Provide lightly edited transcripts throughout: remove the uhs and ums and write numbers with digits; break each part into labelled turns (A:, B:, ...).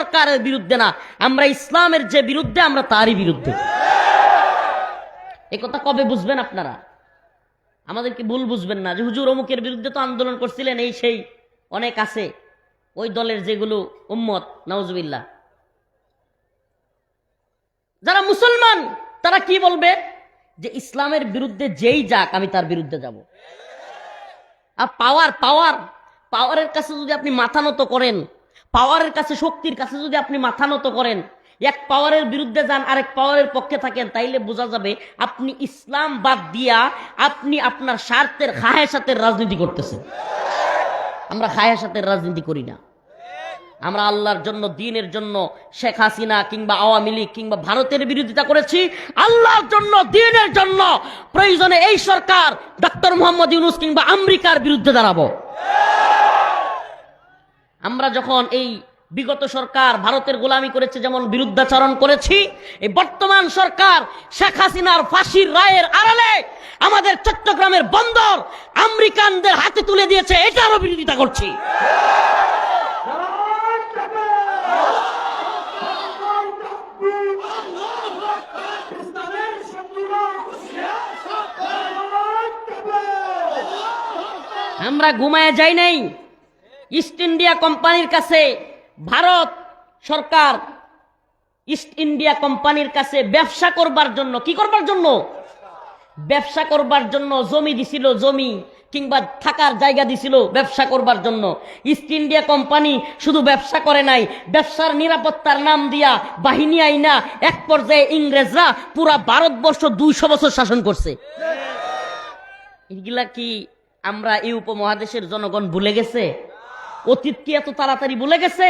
A: সরকারের বিরুদ্ধে না, আমরা ইসলামের যে বিরুদ্ধে আমরা তারই বিরুদ্ধে। এই কথা কবে বুঝবেন আপনারা? আমাদেরকে ভুল বুঝবেন না যে হুজুর অমুকের বিরুদ্ধে তো আন্দোলন করছিলেন, এই সেই অনেক আছে ওই দলের যেগুলো উম্মত, নাউজুবিল্লাহ। যারা মুসলমান তারা কি বলবে যে ইসলামের বিরুদ্ধে যেই যাক আমি তার বিরুদ্ধে যাব। আর পাওয়ারের কাছে যদি আপনি মাথা নত করেন, পাওয়ারের কাছে, শক্তির কাছে যদি আপনি মাথা নত করেন, এক পাওয়ারের বিরুদ্ধে যান আরেক পাওয়ারের পক্ষে থাকেন, তাইলে বোঝা যাবে আপনি ইসলাম বাদ দিয়া আপনি আপনার স্বার্থের খাহেসাতের রাজনীতি করতেছেন। আমরা খাহেসাতের রাজনীতি করি না, আমরা আল্লাহর জন্য, দ্বীনের জন্য শেখ হাসিনা কিংবা আওয়ামী লীগ কিংবা ভারতের বিরোধিতা করেছি। আল্লাহর জন্য, দ্বীনের জন্য প্রয়োজনে এই সরকার ডক্টর মোহাম্মদ ইউনূস কিংবা আমেরিকার বিরুদ্ধে দাঁড়াবো। আমরা যখন এই বিগত সরকার ভারতের গোলামি করেছে যেমন বিরুদ্ধাচরণ করেছি, এই বর্তমান সরকার শেখ হাসিনার ফাঁসির রায়ের আড়ালে আমাদের চট্টগ্রামের বন্দর আমেরিকানদের হাতে তুলে দিয়েছে, এটারও বিরোধিতা করছি। আমরা ঘুমায় যাই নাই। ইস্ট ইন্ডিয়া কোম্পানির কাছে ভারত সরকার ইস্ট ইন্ডিয়া কোম্পানির কাছে ব্যবসা করবার জন্য, কি করবার জন্য? ব্যবসা করবার জন্য জমি দিছিল, জমি কিংবা থাকার জায়গা দিছিল ব্যবসা করবার জন্য। ইস্ট ইন্ডিয়া কোম্পানি শুধু ব্যবসা করে নাই, ব্যবসার নিরাপত্তার নাম দিয়া বাহিনী আইনা এক পর্যায়ে ইংরেজরা পুরা ভারতবর্ষ 200 বছর শাসন করছে। এগুলা কি আমরা এই উপমহাদেশের জনগণ ভুলে গেছে? অতীত কি এত তাড়াতাড়ি ভুলে গেছে?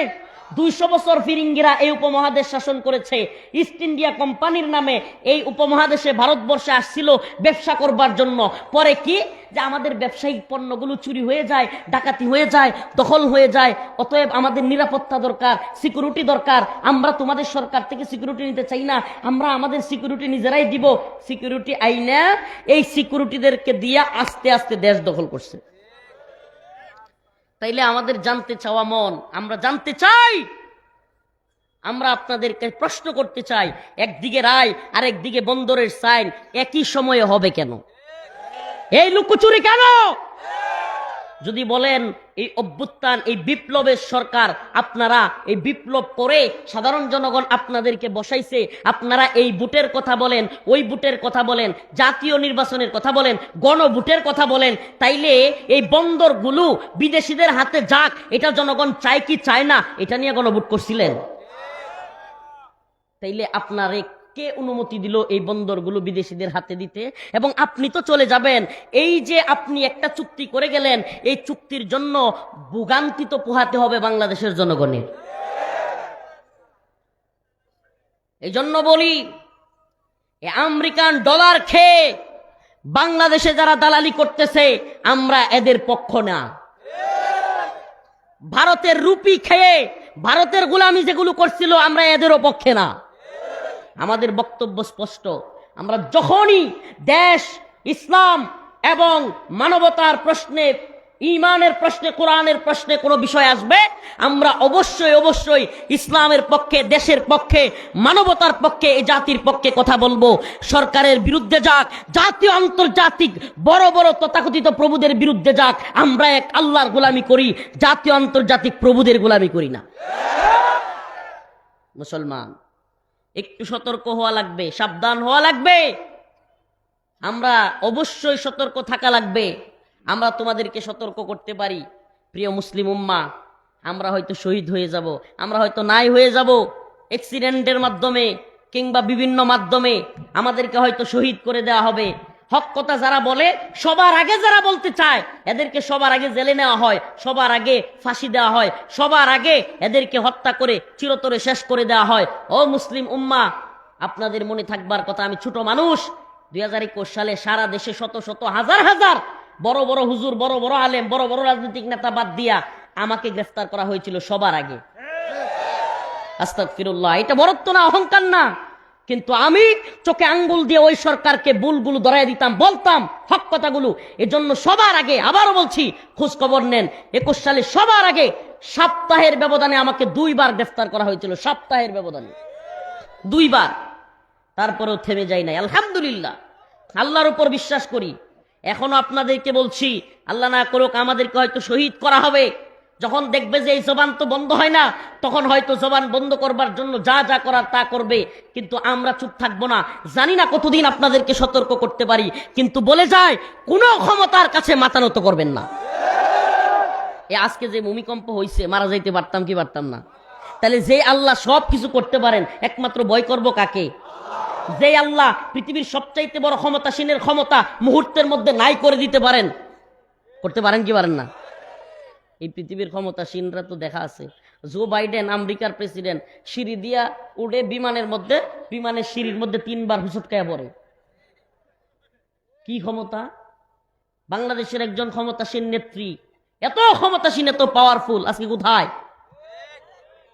A: 200 বছর ফিরিঙ্গিরা এই উপমহাদেশ শাসন করেছে। ইস্ট ইন্ডিয়া কোম্পানির নামে এই উপমহাদেশে ভারতবর্ষে আসছিল ব্যবসা করবার জন্য। পরে কি যে আমাদের ব্যবসায়িক পণ্যগুলো চুরি হয়ে যায়, ডাকাতি হয়ে যায়, দখল হয়ে যায়। অতএব আমাদের নিরাপত্তা দরকার, সিকিউরিটি দরকার। আমরা তোমাদের সরকার থেকে সিকিউরিটি নিতে চাই না, আমরা আমাদের সিকিউরিটি নিজেরাই দিব। সিকিউরিটি আইনা এই সিকিউরিটিদেরকে দিয়া আস্তে আস্তে দেশ দখল করছে। তাইলে আমাদের জানতে চাওয়া মন, আমরা জানতে চাই, আমরা আপনাদেরকে প্রশ্ন করতে চাই, একদিকে রায় আর একদিকে বন্দরের সাইন একই সময়ে হবে কেন? এই লুকোচুরি কেন? যদি বলেন এই অভ্যুত্থান, এই বিপ্লবের সরকার, আপনারা এই বিপ্লব করে সাধারণ জনগণ আপনাদেরকে বসাইছে, আপনারা এই ভোটের কথা বলেন, ওই ভোটের কথা বলেন, জাতীয় নির্বাচনের কথা বলেন, গণভোটের কথা বলেন, তাইলে এই বন্দরগুলো বিদেশিদের হাতে যাক, এটা জনগণ চায় কি চায় না, এটা নিয়ে গণভোট করছিলেন? তাইলে আপনারে কে অনুমতি দিল এই বন্দরগুলো বিদেশিদের হাতে দিতে? এবং আপনি তো চলে যাবেন। এই যে আপনি একটা চুক্তি করে গেলেন, এই চুক্তির জন্য ভোগান্তি তো পোহাতে হবে বাংলাদেশের জনগণের। এই জন্য বলি, আমেরিকান ডলার খেয়ে বাংলাদেশে যারা দালালি করতেছে আমরা এদের পক্ষ না। ভারতের রুপি খেয়ে ভারতের গোলামি যেগুলো করছিল আমরা এদেরও পক্ষে না। আমাদের বক্তব্য স্পষ্ট। আমরা যখনই দেশ, ইসলাম এবং মানবতার প্রশ্নে, ঈমানের প্রশ্নে, কোরআনের প্রশ্নে কোনো বিষয় আসবে, আমরা অবশ্যই অবশ্যই ইসলামের পক্ষে, দেশের পক্ষে, মানবতার পক্ষে, এই জাতির পক্ষে কথা বলবো। সরকারের বিরুদ্ধে যাক, জাতীয় আন্তর্জাতিক বড় বড় তথাকথিত প্রভুদের বিরুদ্ধে যাক, আমরা এক আল্লাহর গোলামি করি, জাতীয় আন্তর্জাতিক প্রভুদের গোলামি করি না। মুসলমান, একটু সতর্ক হওয়া লাগবে, সাবধান হওয়া লাগবে। আমরা অবশ্যই সতর্ক থাকা লাগবে। আমরা তোমাদেরকে সতর্ক করতে পারি, প্রিয় মুসলিম উম্মাহ, আমরা হয়তো শহীদ হয়ে যাব, আমরা হয়তো নাই হয়ে যাব, অ্যাক্সিডেন্টের মাধ্যমে কিংবা বিভিন্ন মাধ্যমে আমাদেরকে হয়তো শহীদ করে দেওয়া হবে। হক কথা যারা বলে, সবার আগে যারা বলতে চায়, এদেরকে সবার আগে জেলে নেওয়া হয়, সবার আগে ফাঁসি দেওয়া হয়, সবার আগে এদেরকে হত্যা করে চিরতরে শেষ করে দেওয়া হয়। ও মুসলিম উম্মাহ, আপনাদের মনে থাকবার কথা, আমি ছোট মানুষ, 2021 সালে সারা দেশে শত শত হাজার হাজার বড় বড় হুজুর, বড় বড় আলেম, বড় বড় রাজনৈতিক নেতা বাদ দিয়া আমাকে গ্রেফতার করা হয়েছিল সবার আগে। আস্তাগফিরুল্লাহ, এটা বরত্ব না, অহংকার না, কিন্তু আমি চোখে আঙ্গুল দিয়ে ওই সরকারকে ভুলগুলো ধরাই দিতাম, বলতাম হক কথাগুলো। এজন্য সবার আগে, আবারও বলছি, খোঁজ খবর নেন, 21 সালে সবার আগে সপ্তাহের ব্যবধানে আমাকে 2 বার গ্রেফতার করা হয়েছিল, সপ্তাহের ব্যবধানে 2 বার। তারপরেও থেমে যাই নাই, আলহামদুলিল্লাহ। আল্লাহর উপর বিশ্বাস করি। এখনো আপনাদেরকে বলছি, আল্লাহ না করুক আমাদেরকে হয়তো শহীদ করা হবে। যখন দেখবে যে এই জবান তো বন্ধ হয় না, তখন হয়তো জবান বন্ধ করবার জন্য যা যা করার তা করবে, কিন্তু আমরা চুপ থাকবো না। জানি না কতদিন আপনাদেরকে সতর্ক করতে পারি, কিন্তু বলে যায় কোনো ক্ষমতার কাছে মাথা নত করবেন না। আজকে যে ভূমিকম্প হয়েছে, মারা যাইতে পারতাম কি পারতাম না? তাহলে যে আল্লাহ সব কিছু করতে পারেন, একমাত্র ভয় করব কাকে? যে আল্লাহ পৃথিবীর সবচাইতে বড় ক্ষমতাসীনের ক্ষমতা মুহূর্তের মধ্যে নাই করে দিতে পারেন, করতে পারেন কি পারেন না? এই পৃথিবীর ক্ষমতাসীনরা তো দেখা আছে। জো বাইডেন আমেরিকার প্রেসিডেন্ট, সিঁড়ি দিয়া উড়ে বিমানের মধ্যে, বিমানের সিঁড়ির মধ্যে 3 বার হুচটকায়া পড়ে। কি ক্ষমতা! বাংলাদেশের একজন ক্ষমতাসীন নেত্রী, এত ক্ষমতাসীন, এত পাওয়ারফুল, আজকে কোথায়?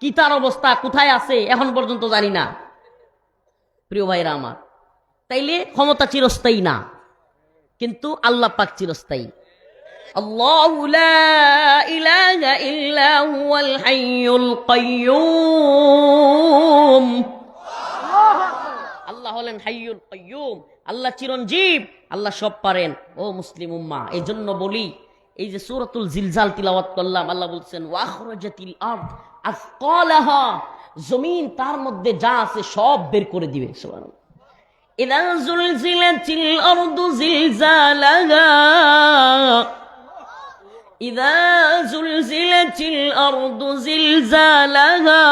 A: কি তার অবস্থা, কোথায় আছে এখন পর্যন্ত জানি না। প্রিয় ভাইরা আমার, তাইলে ক্ষমতা চিরস্থায়ী না, কিন্তু আল্লাহ পাক চিরস্থায়ী। আল্লাহু লা ইলাহা ইল্লা হুয়াল হাইয়ুল কাইয়্যুম। আল্লাহ হলেন হাইয়ুল কাইয়্যুম, আল্লাহ চিরঞ্জীব, আল্লাহ সব পারেন। ও মুসলিম উম্মাহ, এই জন্য বলি, এই যে সূরাতুল জিলজাল তিলাওয়াত করলাম, আল্লাহ বলছেন ওয়া আখরাজাতিল আরদ আসকালাহা, জমিন তার মধ্যে যা আছে সব বের করে দিবে। সুবহানাল্লাহ। ইযা যুলজিলাতিল আরদু জিলজালাহা, ইযা যুলজিলাতিল আরদু জিলজালাহা,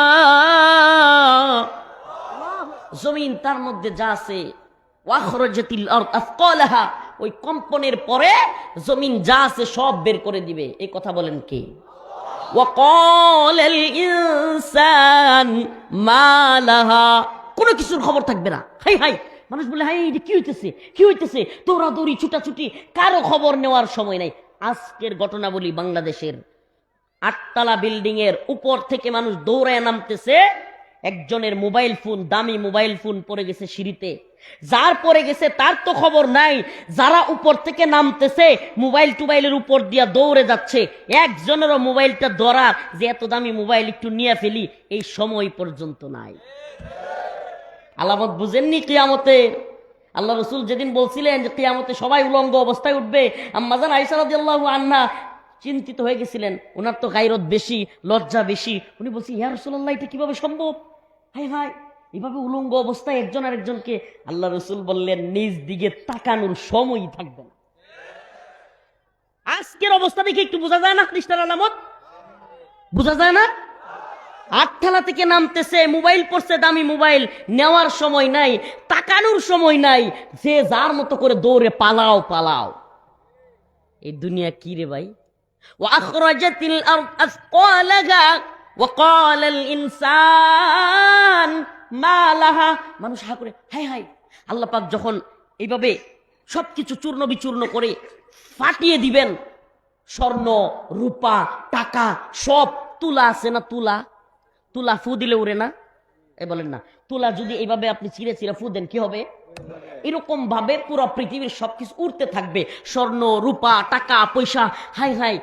A: জমিন তার মধ্যে যা আছে, ওয়া আখরাজাতিল আরদ আসকালাহা, ওই কম্পনের পরে জমিন যা আছে সব বের করে দিবে। এই কথা বলেন কে? ওয়াকালাল ইনসান মা লাহা, কোনো কিছুর খবর থাকবে না। হাই হাই, মানুষ বলে হাই এটা কি হইতেছে, কি হইতেছে, দৌড়াদৌড়ি ছুটাছুটি, কারো খবর নেওয়ার সময় নাই। আজকের ঘটনা বলি, বাংলাদেশের 8তলা বিল্ডিং এর উপর থেকে মানুষ দৌড়ায় নামতেছে, একজনের মোবাইল ফোন, দামি মোবাইল ফোন পড়ে গেছে সিঁড়িতে। যার পরে গেছে তার তো খবর নাই, যারা উপর থেকে নামতেছে মোবাইল টুবাইলের উপর দিয়া দৌড়ে যাচ্ছে, একজনেরও মোবাইলটা ধরার যে এত দামি মোবাইল একটু নিয়ে ফেলি, এই সময় পর্যন্ত নাই। আলামত বুঝেননি কিয়ামতে? আল্লাহ রাসূল যেদিন বলছিলেন যে কিয়ামতে সবাই উলঙ্গ অবস্থায় উঠবে, আম্মা জান আয়েশা রাদিয়াল্লাহু আনহা চিন্তিত হয়ে গেছিলেন। ওনার তো গায়রত বেশি, লজ্জা বেশি। উনি বলছি, ইয়া রাসূলুল্লাহ, এটা কিভাবে সম্ভব? হাই হাই, এভাবে উলঙ্গ অবস্থায় একজন আরেকজনকে। আল্লাহ রাসূল বললেন, নিজ দিকে তাকানোর সময়ই থাকবে না। আজকের অবস্থা দেখে একটু বোঝা যায় না খ্রিস্টান আলামত? বোঝা যায় না? 8তলা থেকে নামতেছে, মোবাইল পড়ছে, দামি মোবাইল, নেওয়ার সময় নাই, তাকানোর সময় নাই, যে যার মতো করে দৌড়ে পালাও পালাও। এই দুনিয়া কি রে ভাই? ওয়া আখরাজাতিল আরদ আসকালাহা ওয়া ক্বালাল ইনসান মা লাহা, মানুষ হা করে হাই হাই। আল্লাহ পাক যখন এইভাবে সবকিছু চূর্ণ বিচূর্ণ করে ফাটিয়ে দিবেন, স্বর্ণ রূপা টাকা সব, তুলা আছে না, তুলা, তুলা ফু দিলে উড়ে না? এ বলেন না, তুলা যদি এইভাবে আপনি চিরে চিরে ফু দেন কি হবে? এরকম ভাবে পুরো পৃথিবীর সবকিছু উড়তে থাকবে, স্বর্ণ রূপা টাকা পয়সা। হাই হাই,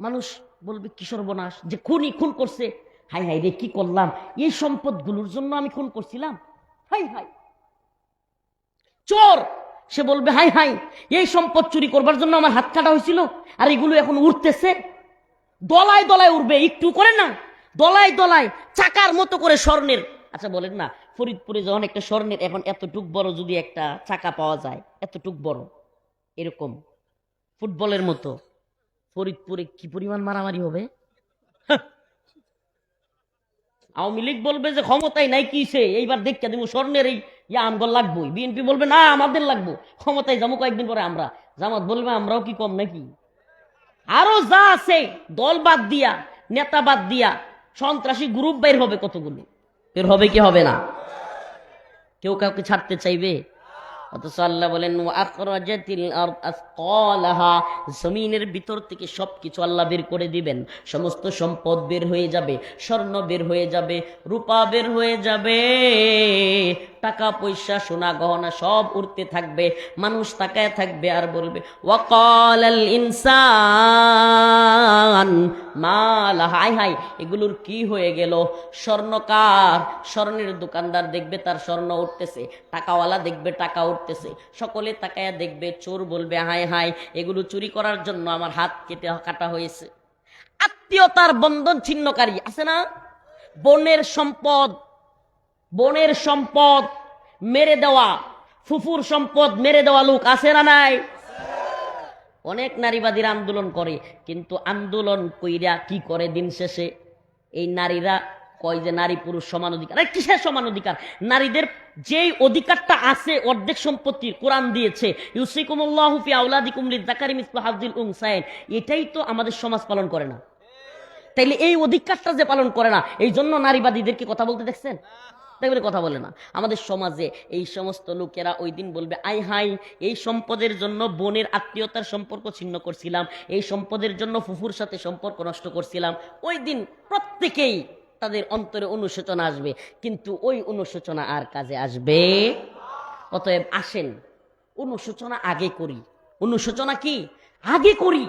A: মানুষ বলবে কি সর্বনাশ, যে খুনি খুন করছে, হাই হাই রে কি করলাম, এই সম্পদগুলোর জন্য আমি খুন করছিলাম। হাই হাই, চোর, সে বলবে হাই হাই, এই সম্পদ চুরি করবার জন্য আমার হাত কাটা হয়েছিল, আর এগুলো এখন উঠতেছে, দলায় দলায় উঠবে, একটু করে না, দলায় দলায় চাকার মতো করে স্বর্ণের। আচ্ছা বলেন না, ফরিদপুরে যখন একটা স্বর্ণের এখন এতটুক বড় যদি একটা চাকা পাওয়া যায়, এতটুক বড়, এরকম ফুটবলের মতো, ফরিদপুরে কি পরিমাণ মারামারি হবে? আওয়ামী লীগ বলবে যে ক্ষমতায় নাই, কিসে এইবার দেখতে দিব স্বর্ণের এই আমগল লাগবোই। বিএনপি বলবে না আমাদের লাগবো, ক্ষমতায় যাবো কয়েকদিন পরে আমরা। জামাত বলবে আমরাও কি কম নাকি? আরো যা আছে দল বাদ দিয়া, নেতা বাদ দিয়া, সন্ত্রাসী গ্রুপ বের হবে কতগুলো, বের হবে কি হবে না? কেউ কাউকে ছাড়তে চাইবে? অথচ আল্লাহ বলেন আখরাজাতিল আরদ আসকালাহা, জমিনের ভিতর থেকে সবকিছু আল্লাহ বের করে দিবেন। সমস্ত সম্পদ বের হয়ে যাবে, স্বর্ণ বের হয়ে যাবে, রূপা বের হয়ে যাবে, টাকা পয়সা সোনা গহনা সব উঠতে থাকবে, মানুষ তাকায় থাকবে আর বলবে ওয়াকালাল ইনসান মা লাহা, হায় হায় এগুলোর কি হয়ে গেল। স্বর্ণকার, স্বর্ণের দোকানদার দেখবে তার স্বর্ণ উঠতেছে, টাকাওয়ালা দেখবে টাকা উঠতেছে, সকলে তাকায়া দেখবে, চোর বলবে হায় হায় এগুলো চুরি করার জন্য আমার হাত কাটা হয়েছে। আত্মীয়তার বন্ধন ছিন্নকারী আছে না, বোনের সম্পদ মেরে দেওয়া, ফুফুর সম্পদ মেরে দেওয়া লোক আছে না নাই? অনেক নারীবাদীরা আন্দোলন করে, কিন্তু আন্দোলন কইরা কি করে দিন শেষে? এই নারীরা কয় যে নারী পুরুষ সমান অধিকার। আরে কিসের সমান অধিকার? নারীদের যেই অধিকারটা আছে অর্ধেক সম্পত্তির কোরআন দিয়েছে, ইউসিকুমুল্লাহু ফি আওলাদিকুম লিযাকারি মিসলু হাযযিল উনসায়াইন, এটাই তো আমাদের সমাজ পালন করে না। তাইলে এই অধিকারটা যে পালন করে না, এই জন্য নারীবাদীদেরকে কথা বলতে দেখছেন? দেখবেন কথা বলে না। আমাদের সমাজে এই সমস্ত লোকেরা ওই দিন বলবে আই হাই এই সম্পদের জন্য বোনের আত্মীয়তার সম্পর্ক ছিন্ন করছিলাম, এই সম্পদের জন্য ফুফুর সাথে সম্পর্ক নষ্ট করছিলাম। ওই দিন প্রত্যেকেই তাদের অন্তরে অনুশোচনা আসবে, কিন্তু ওই অনুশোচনা আর কাজে আসবে? অতএব আসেন অনুশোচনা আগে করি। অনুশোচনা কি আগে করি,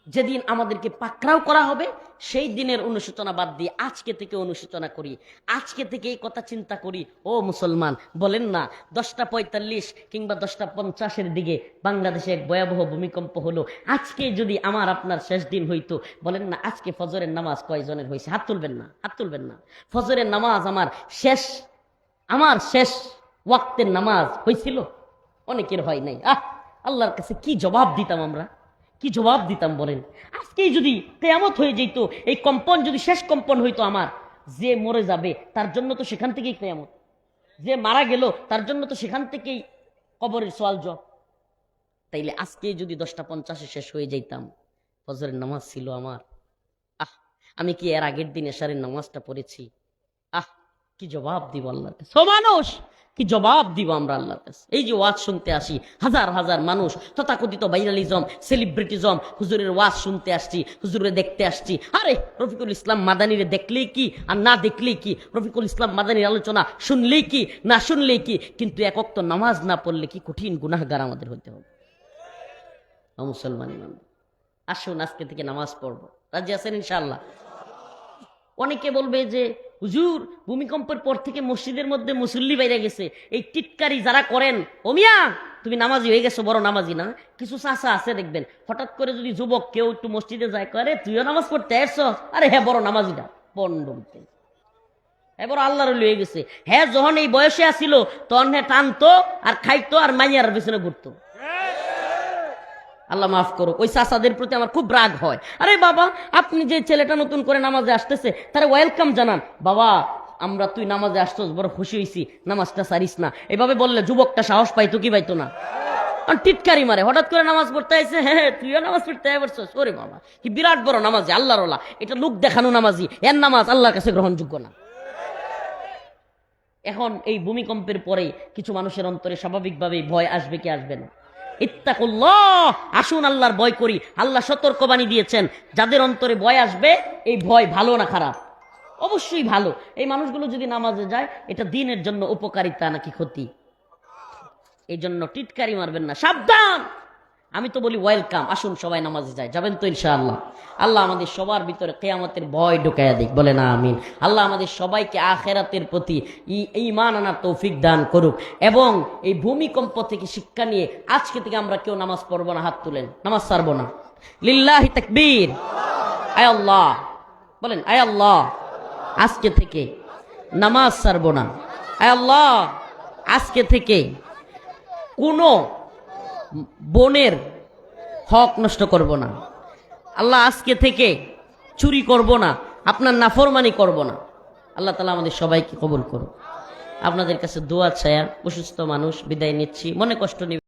A: যেদিন আমাদেরকে পাকড়াও করা হবে সেই দিনের অনুশোচনা বাদ দিয়ে আজকে থেকে অনুশোচনা করি, আজকে থেকে এই কথা চিন্তা করি। ও মুসলমান, বলেন না 10:45 কিংবা 10:50 দিকে বাংলাদেশে এক ভয়াবহ ভূমিকম্প হলো, আজকে যদি আমার আপনার শেষ দিন হইতো, বলেন না আজকে ফজরের নামাজ কয়জনের হয়েছে? হাত তুলবেন না, হাত তুলবেন না। ফজরের নামাজ আমার শেষ ওয়াক্তের নামাজ হয়েছিল? অনেকের হয় নাই। আল্লাহর কাছে কি জবাব দিতাম আমরা, কি জবাব দিতাম বলেন? আজকেই যদি কিয়ামত হয়ে যেত, এই কম্পন যদি শেষ কম্পন হইতো আমার, যে মরে যাবে তার জন্য তো সেখান থেকেই কিয়ামত, যে মারা গেল তার জন্য তো সেখান থেকেই কবরের সওয়াল জবাব। তাইলে আজকেই যদি 10:50 শেষ হয়ে যাইতাম, ফজরের নামাজ ছিল আমার, আমি কি এর আগের দিন এশারের নামাজটা পড়েছি? কি জবাব দিব আল্লাহর কাছে? মানুষ কি জবাব দিব আমরা আল্লাহর কাছে? এই যে ওয়াজ শুনতে আসি, হাজার হাজার মানুষ তথাকথিত ভাইরালিজম, সেলিব্রিটিজম, হুজুরের ওয়াজ শুনতে আসছি, হুজুরে দেখতে আসছি। আরে রফিকুল ইসলাম মাদানিরে দেখলেই কি আর না দেখলেই কি? রফিকুল ইসলাম মাদানির আলোচনা শুনলেই কি না শুনলেই কি? কিন্তু এক ওয়াক্ত নামাজ না পড়লে কি কঠিন গুনাহগার আমাদের হতে হবে। মুসলমান ইমান, আসুন আজকে থেকে নামাজ পড়বো। রাজি আছেন ইনশাআল্লাহ? অনেকে বলবে যে হুজুর ভূমিকম্পের পর থেকে মসজিদের মধ্যে মুসল্লি বাইরে গেছে, এই টিটকারি যারা করেন, ও মিয়া তুমি নামাজি হয়ে গেছো, বড় নামাজি না? কিছু চাচা আছে দেখবেন, হঠাৎ করে যদি যুবক কেউ একটু মসজিদে যায়, করে তুইও নামাজ পড়তে আসছো? আরে হ্যাঁ বড় নামাজিটা পন্ড, এবার আল্লাহর লয়ে গেছে। হ্যাঁ যখন এই বয়সে আসিল তখন হ্যাঁ টানতো আর খাইতো আর মাইয়ার পিছনে ঘুরতো। আল্লাহ মাফ করুক, ওই চাচাদের প্রতি আমার খুব রাগ হয়। আরে বাবা, আপনি যে ছেলেটা নতুন করে নামাজে আসতেছে তারা ওয়েলকাম জানান। বাবা আমরা তুই নামাজে আসছস, বড় খুশি হয়েছি, নামাজটা সারিস না। এভাবে বললে যুবকটা সাহস পাইতো কি পাইতো না? টিটকারি মারে, হঠাৎ করে নামাজ পড়তে আইছে, হ্যাঁ তুইও নামাজ পড়তে পারছস? ওরে বাবা কি বিরাট বড় নামাজি, আল্লাহর ওলা, এটা লোক দেখানো নামাজি, এর নামাজ আল্লাহর কাছে গ্রহণযোগ্য না। এখন এই ভূমিকম্পের পরে কিছু মানুষের অন্তরে স্বাভাবিকভাবে ভয় আসবে কি আসবে না? ইত্তাকুল্লাহ, আসুন আল্লাহর ভয় করি। আল্লাহ সতর্কবাণী দিয়েছেন, যাদের অন্তরে ভয় আসবে, এই ভয় ভালো না খারাপ? অবশ্যই ভালো। এই মানুষগুলো যদি নামাজে যায়, এটা দ্বীনের জন্য উপকারিতা নাকি ক্ষতি? এই জন্য টিটকারি মারবেন না, সাবধান। আমি তো বলি ওয়েলকাম, আসুন সবাই নামাজে যায়। যাবেন তো ইনশাআল্লাহ? আল্লাহ আমাদের সবার ভিতরে কিয়ামতের ভয় ঢুকাইয়া দিক, বলে না আমিন। আল্লাহ আমাদের সবাইকে আখিরাতের প্রতি ঈমান আনার তৌফিক দান করুক। এবং এই ভূমিকম্প থেকে শিক্ষা নিয়ে আজকে থেকে আমরা কেউ নামাজ পড়বো না, হাত তুলেন, নামাজ ছাড়বো না। লিল্লাহি তাকবীর, আয় আল্লাহ বলেন, আয় আল্লাহ আজকে থেকে নামাজ ছাড়বো না। আয় আল্লাহ আজকে থেকে কোনো বোনের হক নষ্ট করব না। আল্লাহ আজকে থেকে চুরি করব না, আপনার নাফরমানি করব না। আল্লাহ তাআলা আমাদের সবাইকে কবুল করুন। আপনাদের কাছে দোয়া চায়া, অসুস্থ মানুষ বিদায় নিচ্ছি, মনে কষ্ট নিবে।